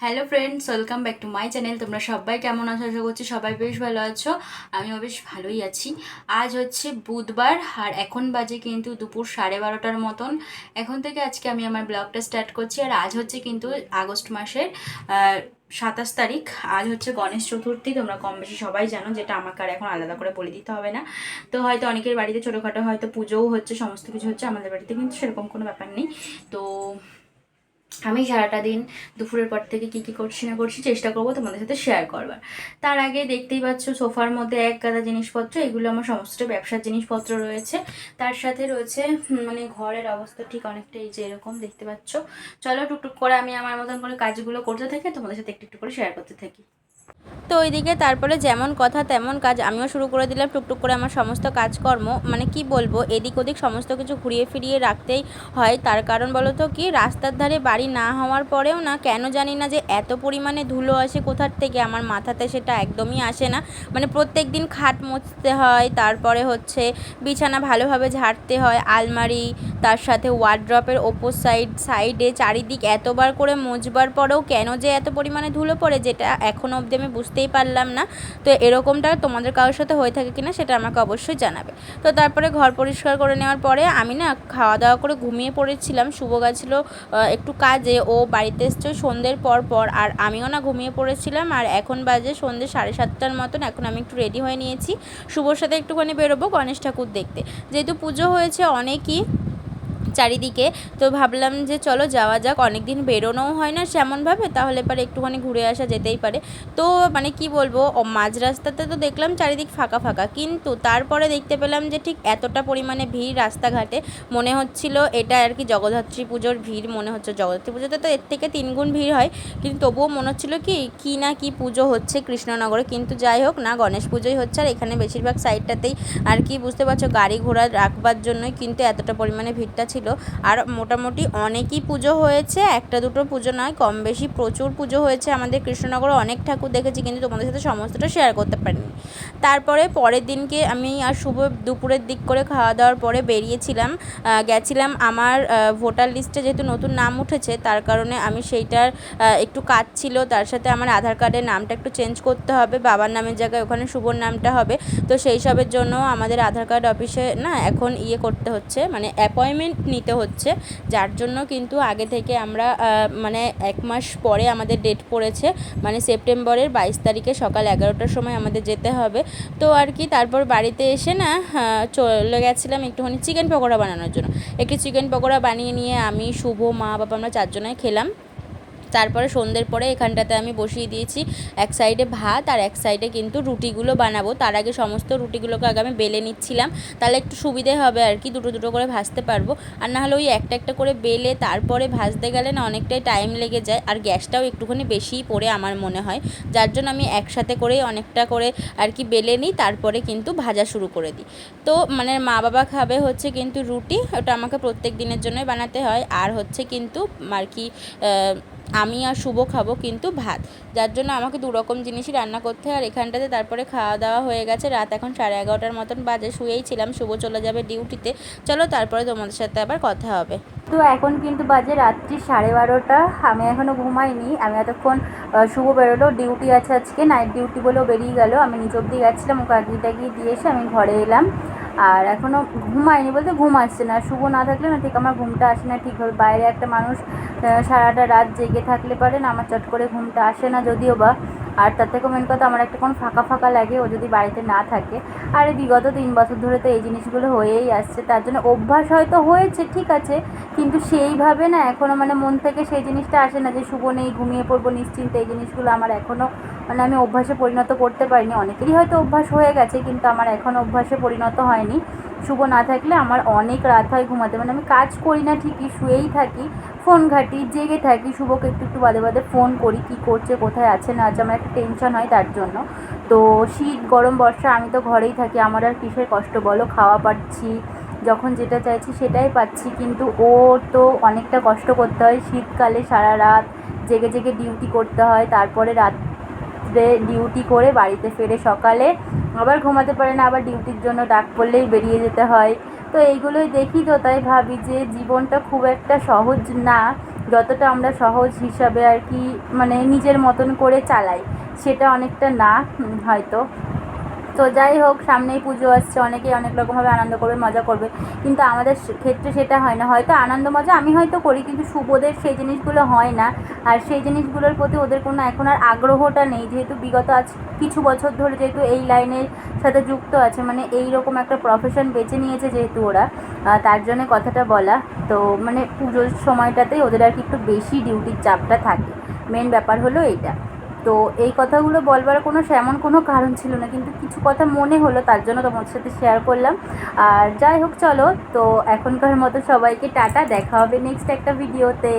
Hello friends, welcome back to my channel. তোমরা সবাই কেমন আছো? আশা করছি সবাই বেশ ভালো আছো। আমিও বেশ ভালোই আছি। আজ হচ্ছে বুধবার আর এখন বাজে কিন্তু দুপুর 12:30টার মতন। এখন থেকে আজকে আমি আমার ব্লগটা স্টার্ট করছি। আর আজ হচ্ছে কিন্তু আগস্ট মাসের 27 তারিখ। আজ হচ্ছে গণেশ চতুর্থী। তোমরা কম বেশি সবাই জানো, যেটা আমাকে আর এখন আলাদা করে বলে দিতে হবে না। তো হয়তো অনেকের বাড়িতে ছোটোখাটো হয়তো পুজোও হচ্ছে, সমস্ত কিছু হচ্ছে। আমাদের বাড়িতে কিন্তু সেরকম কোনো ব্যাপার নেই। তো আমি সারাটা দিন দুপুরের পর থেকে কী কী করছি না করছি চেষ্টা করবো তোমাদের সাথে শেয়ার করবার। তার আগে দেখতেই পাচ্ছ সোফার মধ্যে এক গাদা জিনিসপত্র, এগুলো আমার সমস্ত ব্যবসার জিনিসপত্র রয়েছে। তার সাথে রয়েছে মানে ঘরের অবস্থা ঠিক অনেকটা এই যে এরকম দেখতে পাচ্ছ। চলো টুকটুক করে আমি আমার মতন করে কাজগুলো করতে থাকি, তোমাদের সাথে একটু একটু করে শেয়ার করতে থাকি। তো ওইদিকে তারপরে যেমন কথা তেমন কাজ আমিও শুরু করে দিলাম টুকটুক করে আমার সমস্ত কাজকর্ম। মানে কি বলবো, এদিক ওদিক সমস্ত কিছু ঘুরিয়ে ফিরিয়ে রাখতেই হয়। তার কারণ বলো তো কি, রাস্তার ধারে বাড়ি না হওয়ার পরেও না কেন জানি না যে এত পরিমাণে ধুলো আসে কোথার থেকে, আমার মাথাতে সেটা একদমই আসে না। মানে প্রত্যেক দিন খাট মুছতে হয়, তারপরে হচ্ছে বিছানা ভালোভাবে ঝাড়তে হয়, আলমারি, তার সাথে ওয়ার্ড্রপের ওপর সাইডে চারিদিক এতবার করে মুছবার পরেও কেন যে এত পরিমাণে ধুলো পড়ে, যেটা এখনও অবধি আমি বুঝতেই পারলাম না। তো এরকমটা তোমাদের কারোর সাথে হয়ে থাকে কিনা সেটা আমাকে অবশ্যই জানাবে। তো তারপরে ঘর পরিষ্কার করে নেওয়ার পরে আমি না খাওয়া দাওয়া করে ঘুমিয়ে পড়েছিলাম। শুভ গেছিলো একটু কাজে, ও বাড়িতে এসছে সন্ধ্যের পর আর আমিও না ঘুমিয়ে পড়েছিলাম। আর এখন বাজে সন্ধ্যে 7:30টার মতন। এখন আমি একটু রেডি হয়ে নিয়েছি, শুভর সাথে একটুখানি বেরোবো গণেশ ঠাকুর দেখতে। যেহেতু পুজো হয়েছে অনেকই চারিদিকে, তো ভাবলাম যে চলো যাওয়া যাক, অনেক দিন বেরোনোও হয় না সেমনভাবে, তাহলে পরে একটুখানি ঘুরে আসা যেতেই পারে। তো মানে কি বলবো, মাঝ রাস্তাতে তো দেখলাম চারিদিক ফাঁকা ফাঁকা, কিন্তু তারপরে দেখতে পেলাম যে ঠিক এতটা পরিমাণে ভিড় রাস্তাঘাটে, মনে হচ্ছিল এটা আর কি জগদ্ধাত্রী পুজোর ভিড় মনে হচ্ছে। জগদ্ধাত্রী পুজোতে তো এর থেকে 3 গুণ ভিড় হয়, কিন্তু তবুও মনে হচ্ছিল কি না কি পুজো হচ্ছে কৃষ্ণনগরে। কিন্তু যাই হোক না, গণেশ পুজোই হচ্ছে। আর এখানে বেশিরভাগ সাইডটাতেই আর কি বুঝতে পারছো গাড়ি ঘোড়া রাখবার জন্যই কিন্তু এতটা পরিমাণে ভিড়টা ছিল। আর মোটামুটি অনেকই পুজো হয়েছে, একটা দুটো পুজো নয়, কম বেশি প্রচুর পুজো হয়েছে আমাদের কৃষ্ণনগরে। অনেক ঠাকুর দেখেছি, কিন্তু তোমাদের সাথে সমস্তটা শেয়ার করতে পারিনি। তারপরে পরের দিনকে আমি আর শুভ দুপুরের দিক করে খাওয়া দাওয়ার পরে বেরিয়েছিলাম, গেছিলাম আমার ভোটার লিস্টে যেহেতু নতুন নাম উঠেছে, তার কারণে আমি সেইটার একটু কাজ ছিল। তার সাথে আমার আধার কার্ডের নামটা একটু চেঞ্জ করতে হবে, বাবার নামের জায়গায় ওখানে শুভর নামটা হবে। তো সেই সবের জন্য আমাদের আধার কার্ড অফিসে না এখন করতে হচ্ছে, মানে অ্যাপয়েন্টমেন্ট নিতে হচ্ছে। যার জন্য কিন্তু আগে থেকে আমরা মানে 1 মাস পরে আমাদের ডেট পড়েছে, মানে সেপ্টেম্বরের 22 তারিখে সকাল 11টার সময় আমাদের যেতে হবে। তো আর কি তারপর বাড়িতে এসে না চলে গেছিলাম একটুখানি চিকেন পকোড়া বানানোর জন্য। একটি চিকেন পকোড়া বানিয়ে নিয়ে আমি, শুভ, মা, বাবা আমরা 4জনাই খেলাম। তারপরে সন্ধ্যের পরে এখানটাতে আমি বসিয়ে দিয়েছি এক সাইডে ভাত, আর এক সাইডে কিন্তু রুটিগুলো বানাবো। তার আগে সমস্ত রুটিগুলোকে আগে আমি বেলে নিচ্ছিলাম, তাহলে একটু সুবিধে হবে আর কি, দুটো দুটো করে ভাজতে পারবো। আর না হলে ওই একটা একটা করে বেলে তারপরে ভাজতে গেলে না অনেকটাই টাইম লেগে যায়, আর গ্যাসটাও একটুখানি বেশিই পড়ে আমার মনে হয়। যার জন্য আমি একসাথে করেই অনেকটা করে আর কি বেলে নিই, তারপরে কিন্তু ভাজা শুরু করে দিই। তো মানে মা বাবা খাবে হচ্ছে কিন্তু রুটি, ওটা আমাকে প্রত্যেক দিনের জন্যই বানাতে হয়। আর হচ্ছে কিন্তু আর কি আমি আর শুভ খাবো কিন্তু ভাত, যার জন্য আমাকে 2 রকম জিনিসই রান্না করতে হয়। আর এখানটাতে তারপরে খাওয়া দাওয়া হয়ে গেছে, রাত এখন 11:30টার মতন বাজে, শুয়েই ছিলাম। শুভ চলে যাবে ডিউটিতে। চলো তারপরে তোমাদের সাথে আবার কথা হবে। তো এখন কিন্তু বাজে রাত্রি 12:30। আমি এখনও ঘুমাইনি। আমি এতক্ষণ শুভ বেরোলো, ডিউটি আছে আজকে, নাইট ডিউটি বলেও বেরিয়ে গেল। আমি নিচ অব্দি গেছিলাম, ওকে আগিয়ে টাগিয়ে দিয়ে এসে আমি ঘরে এলাম। আর এখনও ঘুমাইনি বলতে ঘুম আসছে না, শুভ না থাকলে না ঠিক আমার ঘুমটা আসে না ঠিকভাবে। বাইরে একটা মানুষ সারাটা রাত জেগে থাকলে পারে না, আমার চট করে ঘুমটা আসে না যদিও বা। আর তার থেকে মেন কথা, আমার একটা কোনো ফাঁকা ফাঁকা লাগে ও যদি বাড়িতে না থাকে। আর এই বিগত 3 বছর ধরে তো এই জিনিসগুলো হয়েই আসছে, তার জন্য অভ্যাস হয়তো হয়েছে ঠিক আছে, কিন্তু সেইভাবে না এখনও মানে মন থেকে সেই জিনিসটা আসে না যে শুভ নেই, ঘুমিয়ে পড়বো নিশ্চিন্তে। এই জিনিসগুলো আমার এখনও মানে আমি অভ্যাসে পরিণত করতে পারিনি। অনেকেরই হয়তো অভ্যাস হয়ে গেছে, কিন্তু আমার এখনও অভ্যাসে পরিণত হয়নি। শুভ না থাকলে আমার অনেক রাত হয় ঘুমাতে, মানে আমি কাজ করি না ঠিকই, শুয়েই থাকি, ফোন ঘাঁটি, জেগে থাকি। শুভকে একটু একটু বাদে বাদে ফোন করি, কী করছে, কোথায় আছে না আছে, আমার একটা টেনশন হয় তার জন্য। তো শীত গরম বর্ষা আমি তো ঘরেই থাকি, আমার আর কিসের কষ্ট বলো, খাওয়া পাচ্ছি, যখন যেটা চাইছি সেটাই পাচ্ছি। কিন্তু ও তো অনেকটা কষ্ট করতে হয়, শীতকালে সারা রাত জেগে জেগে ডিউটি করতে হয়, তারপরে রাত্রে ডিউটি করে বাড়িতে ফেরে সকালে আবার ঘুমাতে পারে না, আবার ডিউটির জন্য ডাক পড়লেই বেরিয়ে যেতে হয়। তো এইগুলোই দেখি, তো তাই ভাবি যে জীবনটা খুব একটা সহজ না। যতটা আমরা সহজ হিসাবে আর কি মানে নিজের মতন করে চালাই, সেটা অনেকটা না হয়তো। তো যাই হোক, সামনেই পুজো আসছে, অনেকেই অনেক রকমভাবে আনন্দ করবে, মজা করবে, কিন্তু আমাদের ক্ষেত্রে সেটা হয় না। হয়তো আনন্দ মজা আমি হয়তো করি, কিন্তু শুভদের সেই জিনিসগুলো হয় না। আর সেই জিনিসগুলোর প্রতি ওদের কোনো এখন আর আগ্রহটা নেই, যেহেতু বিগত আজ কিছু বছর ধরে যেহেতু এই লাইনের সাথে যুক্ত আছে, মানে এই রকম একটা প্রফেশন বেছে নিয়েছে যেহেতু ওরা, তার জন্য কথাটা বলা। তো মানে পুজোর সময়টাতেই ওদের আর কি একটু বেশি ডিউটির চাপটা থাকে, মেন ব্যাপার হলো এইটা। তো এই কথাগুলো বলবার এমন কোনো কারণ ছিল না, কিন্তু কিছু কথা মনে হলো, তার জন্য তোমার সাথে শেয়ার করলাম। আর যাই হোক, চলো তো এখনকার মতো সবাইকে টাটা, দেখা হবে নেক্সট একটা ভিডিওতে।